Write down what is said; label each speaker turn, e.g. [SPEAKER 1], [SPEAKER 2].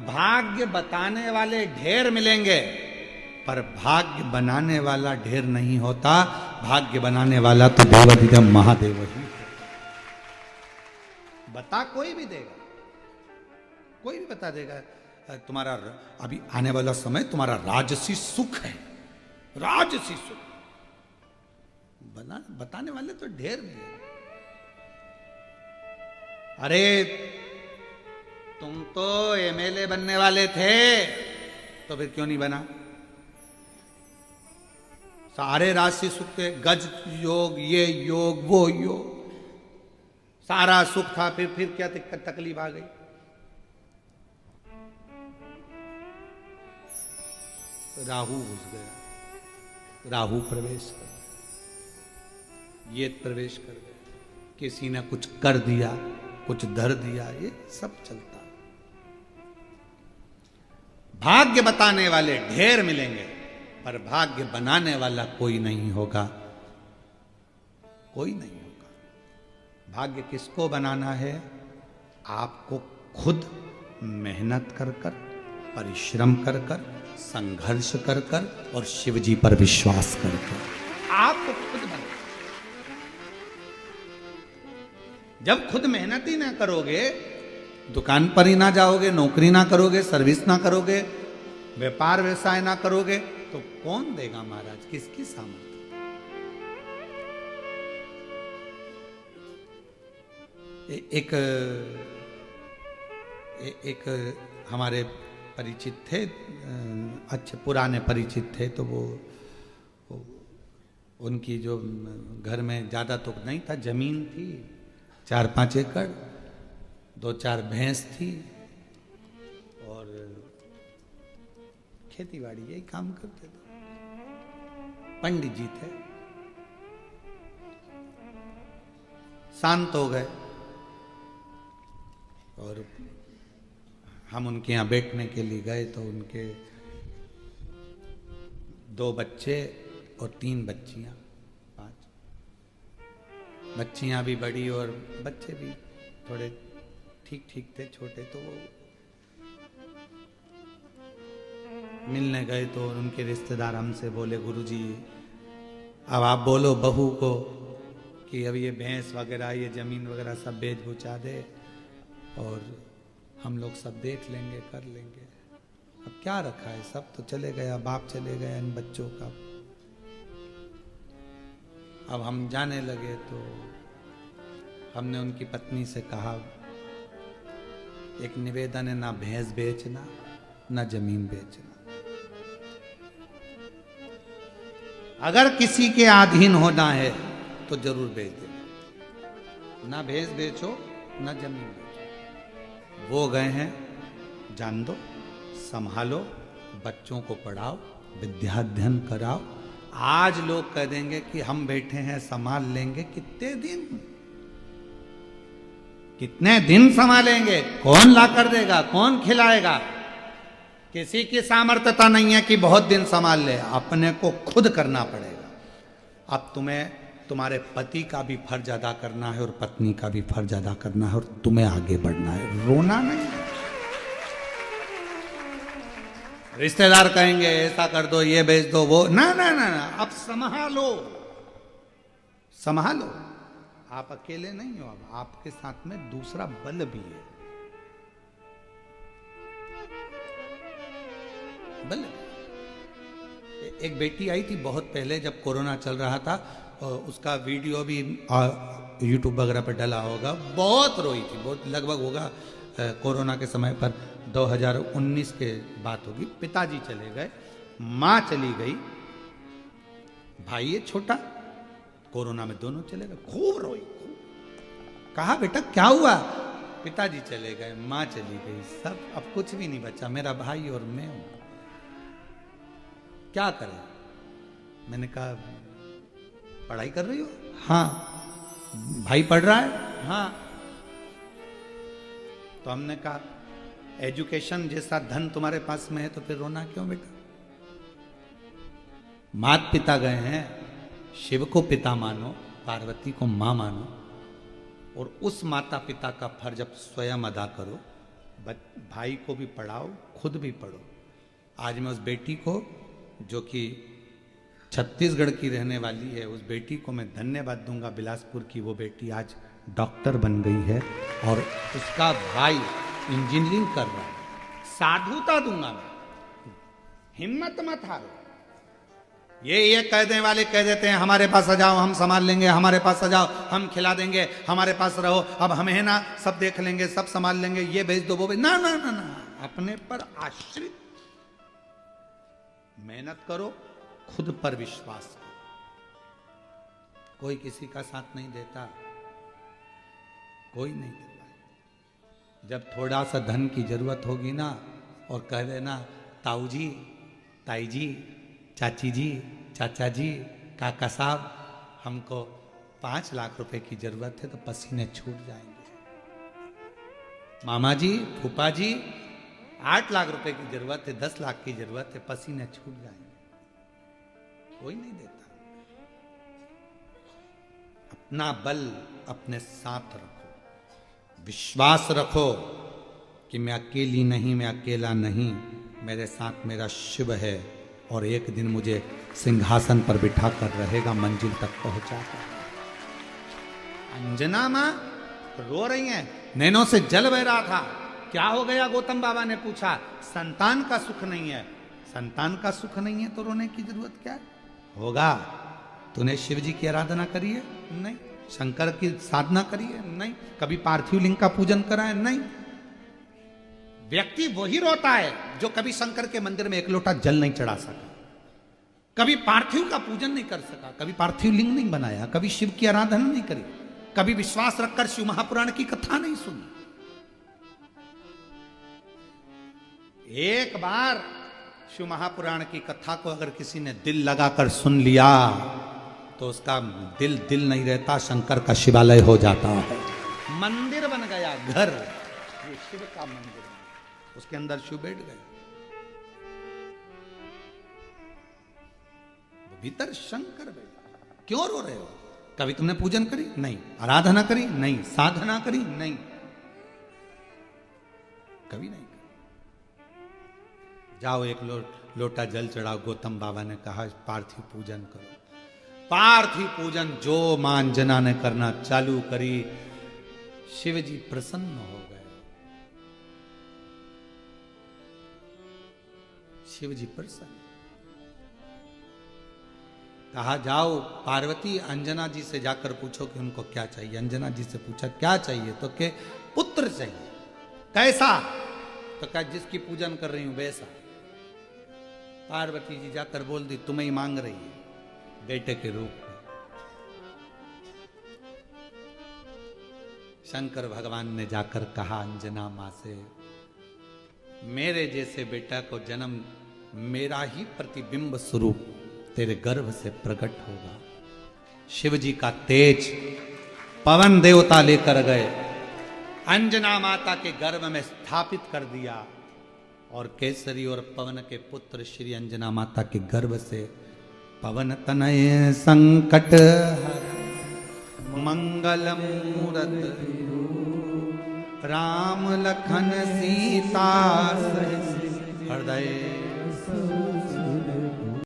[SPEAKER 1] भाग्य बताने वाले ढेर मिलेंगे, पर भाग्य बनाने वाला ढेर नहीं होता। भाग्य बनाने वाला तो देवाधिदेव महादेव ही। बता कोई भी देगा, कोई भी बता देगा। तुम्हारा अभी आने वाला समय तुम्हारा राजसी सुख है, राजसी सुख। बताने वाले तो ढेर मिलेंगे। अरे तुम तो एमएलए बनने वाले थे, तो फिर क्यों नहीं बना? सारे राशि सुख थे, गज योग, ये योग, वो योग, सारा सुख था। फिर क्या तकलीफ आ गई? राहु घुस गया, राहु प्रवेश कर गया, ये प्रवेश कर गया, किसी ने कुछ कर दिया, कुछ धर दिया, ये सब चलता। भाग्य बताने वाले ढेर मिलेंगे, पर भाग्य बनाने वाला कोई नहीं होगा, कोई नहीं होगा। भाग्य किसको बनाना है? आपको खुद मेहनत कर कर, परिश्रम कर कर, संघर्ष कर कर और शिव जी पर विश्वास कर कर आपको खुद बनाना। जब खुद मेहनत ही ना करोगे, दुकान पर ही ना जाओगे, नौकरी ना करोगे, सर्विस ना करोगे, व्यापार व्यवसाय ना करोगे, तो कौन देगा महाराज? किसकी सामर्थ्य? एक हमारे परिचित थे, अच्छे पुराने परिचित थे, तो वो उनकी जो घर में ज़्यादा तो नहीं था, जमीन थी 4-5 एकड़, 2-4 भैंस थी और खेती बाड़ी यही काम करते थे। पंडित जी थे, शांत हो गए और हम उनके यहाँ बैठने के लिए गए, तो उनके 2 बच्चे और 3 बच्चियां, 5 बच्चियां भी बड़ी और बच्चे भी थोड़े ठीक ठीक थे, छोटे। तो वो मिलने गए, तो उनके रिश्तेदार हमसे बोले, गुरुजी अब आप बोलो बहू को कि अब ये भैंस वगैरह, ये जमीन वगैरह सब बेच बुचा दे और हम लोग सब देख लेंगे, कर लेंगे। अब क्या रखा है, सब तो चले गया, बाप चले गया इन बच्चों का। अब हम जाने लगे, तो हमने उनकी पत्नी से कहा, एक निवेदन है, ना भैंस बेचना, ना जमीन बेचना। अगर किसी के अधीन होना है तो जरूर बेच देना, ना भैंस बेचो, ना जमीन बेचो। वो गए हैं, जान दो, संभालो, बच्चों को पढ़ाओ, विद्याध्ययन कराओ। आज लोग कह देंगे कि हम बैठे हैं, संभाल लेंगे। कितने दिन संभालेंगे? कौन ला कर देगा? कौन खिलाएगा? किसी की सामर्थ्यता नहीं है कि बहुत दिन संभाल ले, अपने को खुद करना पड़ेगा। अब तुम्हें तुम्हारे पति का भी फर्ज अदा करना है और पत्नी का भी फर्ज अदा करना है, और तुम्हें आगे बढ़ना है, रोना नहीं। रिश्तेदार कहेंगे ऐसा कर दो, ये बेच दो, वो ना ना ना, अब संभालो, संभालो। आप अकेले नहीं हो, अब आपके साथ में दूसरा बल भी है, बल। एक बेटी आई थी बहुत पहले, जब कोरोना चल रहा था, उसका वीडियो भी यूट्यूब वगैरह पर डला होगा। बहुत रोई थी, बहुत, लगभग होगा कोरोना के समय पर 2019 के बात होगी। पिताजी चले गए, माँ चली गई, भाई ये छोटा, कोरोना में दोनों चले गए। खूब रोई, खूब। कहा बेटा क्या हुआ? पिताजी चले गए, माँ चली गई, सब, अब कुछ भी नहीं बचा, मेरा भाई और मैं हूं, क्या करें? मैंने कहा पढ़ाई कर रही हो? हाँ। भाई पढ़ रहा है? हाँ। तो हमने कहा एजुकेशन जैसा धन तुम्हारे पास में है, तो फिर रोना क्यों बेटा? माता पिता गए हैं, शिव को पिता मानो, पार्वती को मां मानो, और उस माता पिता का फर्ज अब स्वयं अदा करो। भाई को भी पढ़ाओ, खुद भी पढ़ो। आज मैं उस बेटी को, जो कि छत्तीसगढ़ की रहने वाली है, उस बेटी को मैं धन्यवाद दूंगा, बिलासपुर की वो बेटी आज डॉक्टर बन गई है और उसका भाई इंजीनियरिंग कर रहा है। साधुता दूंगा मैं, हिम्मत मत हारो। ये कहने वाले कह देते हैं हमारे पास आ जाओ हम संभाल लेंगे, हमारे पास आ जाओ हम खिला देंगे, हमारे पास रहो, अब हमें है ना सब देख लेंगे, सब संभाल लेंगे, ये भेज दो वो भेज, ना ना ना ना, अपने पर आश्रित। मेहनत करो, खुद पर विश्वास करो। कोई किसी का साथ नहीं देता, कोई नहीं देता। जब थोड़ा सा धन की जरूरत होगी ना, और कह देना ताऊ जी, ताई जी, चाची जी, चाचा जी, काका साहब, हमको 5 लाख रुपए की जरूरत है, तो पसीने छूट जाएंगे। मामा जी, फूफा जी, 8 लाख रुपए की जरूरत है, 10 लाख की जरूरत है, पसीने छूट जाएंगे। कोई नहीं देता। अपना बल अपने साथ रखो, विश्वास रखो कि मैं अकेली नहीं, मैं अकेला नहीं, मेरे साथ मेरा शिव है, और एक दिन मुझे सिंहासन पर बिठा कर रहेगा, मंजिल तक पहुंचाकर। अंजना मां रो रही हैं, नैनों से जल बह रहा था। क्या हो गया? गौतम बाबा ने पूछा। संतान का सुख नहीं है। संतान का सुख नहीं है तो रोने की जरूरत क्या है? होगा। तूने शिव जी की आराधना करी है? नहीं। शंकर की साधना करी है? नहीं। कभी पार्थिव लिंग का पूजन करा है? नहीं। व्यक्ति वही रोता है जो कभी शंकर के मंदिर में एक लोटा जल नहीं चढ़ा सका, कभी पार्थिव का पूजन नहीं कर सका, कभी पार्थिव लिंग नहीं बनाया, कभी शिव की आराधना नहीं करी, कभी विश्वास रखकर शिव महापुराण की कथा नहीं सुनी। एक बार शिव महापुराण की कथा को अगर किसी ने दिल लगाकर सुन लिया तो उसका दिल दिल नहीं रहता, शंकर का शिवालय हो जाता है, मंदिर बन गया, घर, ये शिव का मंदिर, उसके अंदर शिव बैठ गए, भीतर शंकर बैठा। क्यों रो रहे हो? कभी तुमने पूजन करी? नहीं। आराधना करी? नहीं। साधना करी? नहीं, कभी नहीं करी। जाओ एक लोटा जल चढ़ाओ। गौतम बाबा ने कहा पार्थिव पूजन करो। पार्थिव पूजन जो मां अंजना ने करना चालू करी, शिव जी प्रसन्न हो गए। शिव जी प्रसन्न। कहा जाओ पार्वती अंजना जी से जाकर पूछो कि उनको क्या चाहिए। अंजना जी से पूछा क्या चाहिए? तो के पुत्र चाहिए। कैसा? तो कहा जिसकी पूजन कर रही हूं वैसा। पार्वती जी जाकर बोल दी तुम्हें ही मांग रही है बेटे के रूप में। शंकर भगवान ने जाकर कहा अंजना मां से, मेरे जैसे बेटा को जन्म मेरा ही प्रतिबिंब स्वरूप तेरे गर्भ से प्रकट होगा। शिव जी का तेज पवन देवता लेकर गए, अंजना माता के गर्भ में स्थापित कर दिया, और केसरी और पवन के पुत्र श्री अंजना माता के गर्भ से पवन तनय संकट हर मंगल मूरत राम लखन सीता सहित हृदय